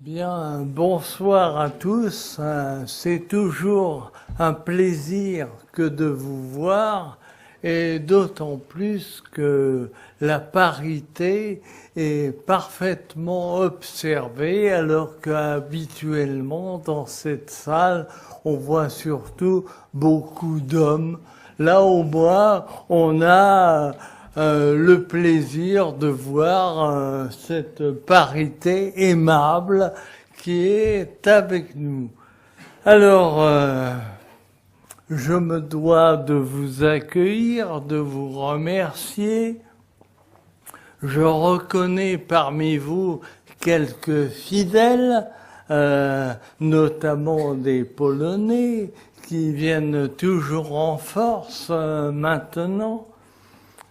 Bien, bonsoir à tous. C'est toujours un plaisir que de vous voir et d'autant plus que la parité est parfaitement observée alors qu'habituellement dans cette salle on voit surtout beaucoup d'hommes. Là au moins on a le plaisir de voir cette parité aimable qui est avec nous. Alors, je me dois de vous accueillir, de vous remercier. Je reconnais parmi vous quelques fidèles, notamment des Polonais, qui viennent toujours en force maintenant.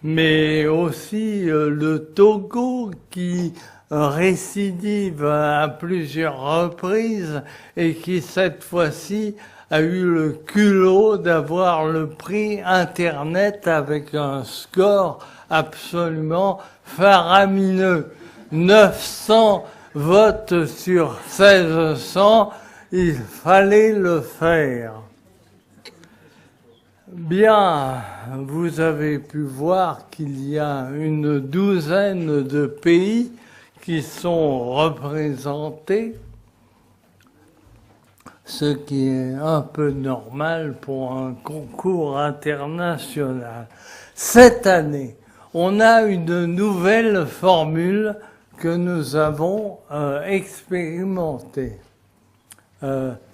Mais aussi le Togo qui récidive à plusieurs reprises et qui cette fois-ci a eu le culot d'avoir le prix Internet avec un score absolument faramineux. 900 votes sur 1600, il fallait le faire. Bien, vous avez pu voir qu'il y a une douzaine de pays qui sont représentés, ce qui est un peu normal pour un concours international. Cette année, on a une nouvelle formule que nous avons expérimentée.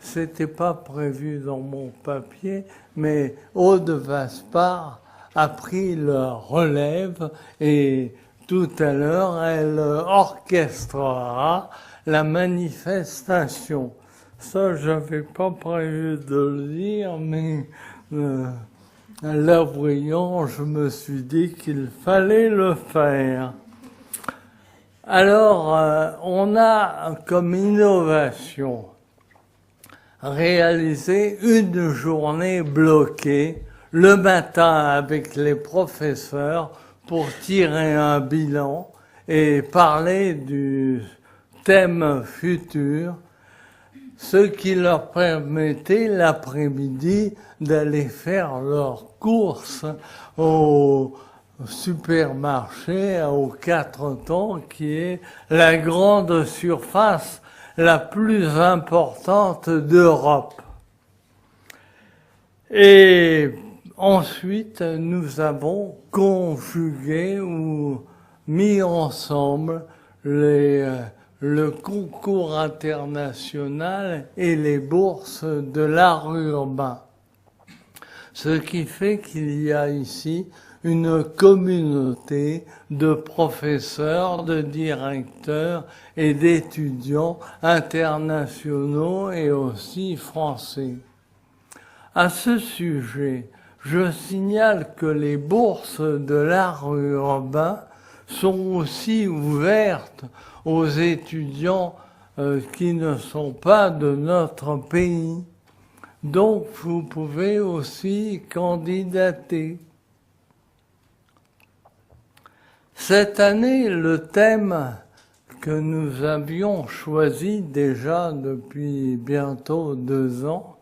C'était pas prévu dans mon papier, mais Aude Vaspart a pris le relève et tout à l'heure, elle orchestrera la manifestation. Ça, j'avais pas prévu de le dire, mais la voyant, je me suis dit qu'il fallait le faire. Alors, on a comme innovation réaliser une journée bloquée le matin avec les professeurs pour tirer un bilan et parler du thème futur, ce qui leur permettait l'après-midi d'aller faire leurs courses au supermarché aux 4 temps, qui est la grande surface la plus importante d'Europe. Et ensuite, nous avons conjugué ou mis ensemble le concours international et les bourses de l'art urbain. Ce qui fait qu'il y a ici une communauté de professeurs, de directeurs et d'étudiants internationaux et aussi français. À ce sujet, je signale que les bourses de l'art urbain sont aussi ouvertes aux étudiants qui ne sont pas de notre pays. Donc, vous pouvez aussi candidater. Cette année, le thème que nous avions choisi déjà depuis bientôt 2 ans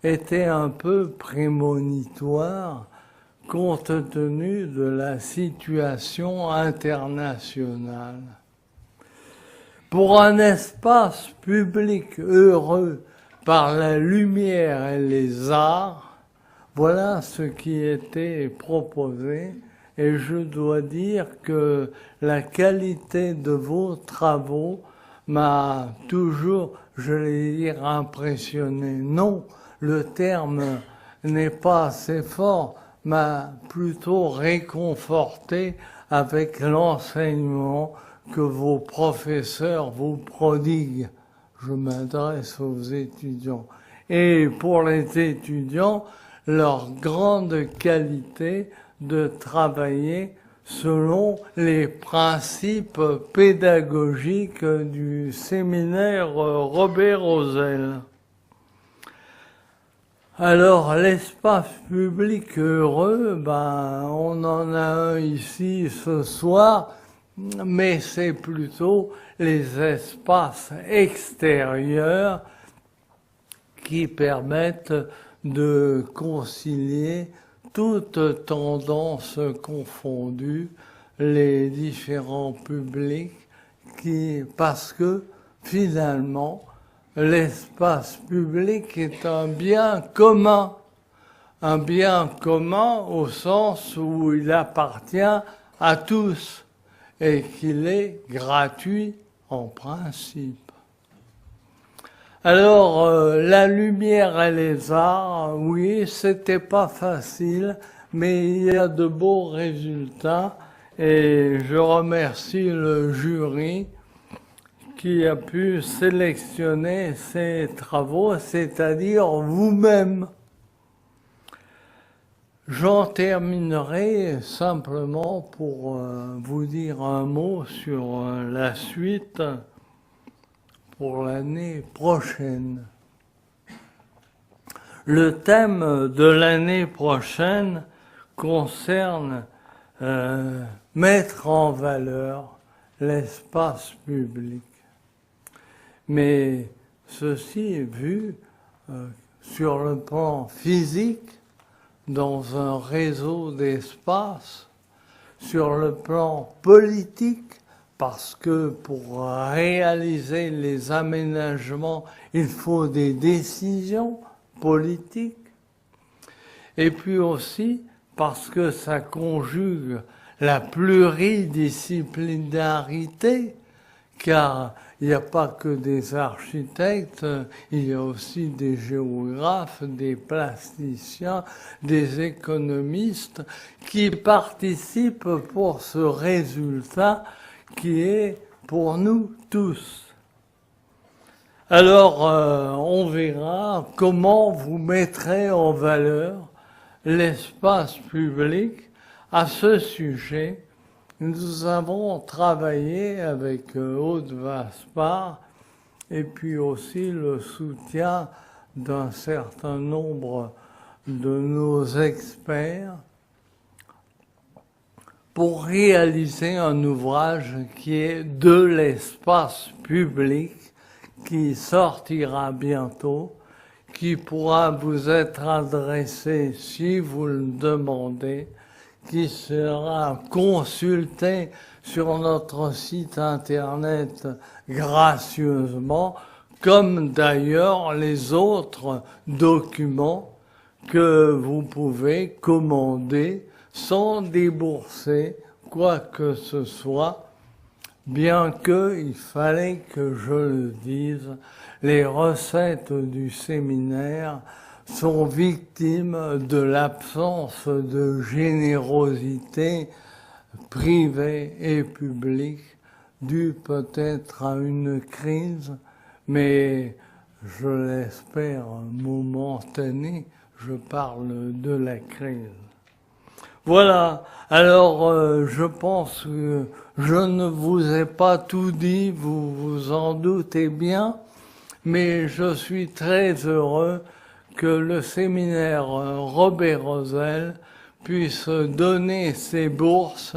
était un peu prémonitoire compte tenu de la situation internationale. Pour un espace public heureux par la lumière et les arts, voilà ce qui était proposé. Et je dois dire que la qualité de vos travaux m'a toujours, je vais dire, impressionné. Non, le terme n'est pas assez fort, m'a plutôt réconforté avec l'enseignement que vos professeurs vous prodiguent. Je m'adresse aux étudiants. Et pour les étudiants, leur grande qualité de travailler selon les principes pédagogiques du séminaire Robert Rosel. Alors, l'espace public heureux, on en a un ici ce soir. mais c'est plutôt les espaces extérieurs qui permettent de concilier toutes tendances confondues, les différents publics, parce que finalement, l'espace public est un bien commun au sens où il appartient à tous et qu'il est gratuit en principe. Alors, la lumière et les arts, oui, c'était pas facile, mais il y a de beaux résultats et je remercie le jury qui a pu sélectionner ces travaux, c'est-à-dire vous-même. J'en terminerai simplement pour vous dire un mot sur la suite pour l'année prochaine. Le thème de l'année prochaine concerne mettre en valeur l'espace public. Mais ceci est vu sur le plan physique, dans un réseau d'espace, sur le plan politique, parce que pour réaliser les aménagements, il faut des décisions politiques, et puis aussi parce que ça conjugue la pluridisciplinarité, car il n'y a pas que des architectes, il y a aussi des géographes, des plasticiens, des économistes qui participent pour ce résultat qui est pour nous tous. Alors, on verra comment vous mettrez en valeur l'espace public. À ce sujet, nous avons travaillé avec Aude Vaspart et puis aussi le soutien d'un certain nombre de nos experts pour réaliser un ouvrage qui est de l'espace public, qui sortira bientôt, qui pourra vous être adressé si vous le demandez, qui sera consulté sur notre site internet gracieusement, comme d'ailleurs les autres documents que vous pouvez commander sans débourser quoi que ce soit, bien qu'il fallait que je le dise, les recettes du séminaire sont victimes de l'absence de générosité privée et publique, due peut-être à une crise, mais je l'espère momentanée, je parle de la crise. Voilà, alors je pense que je ne vous ai pas tout dit, vous vous en doutez bien, mais je suis très heureux que le séminaire Robert Rosel puisse donner ses bourses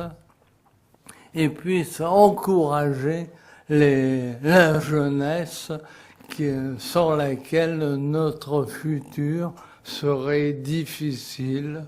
et puisse encourager la jeunesse sans laquelle notre futur serait difficile.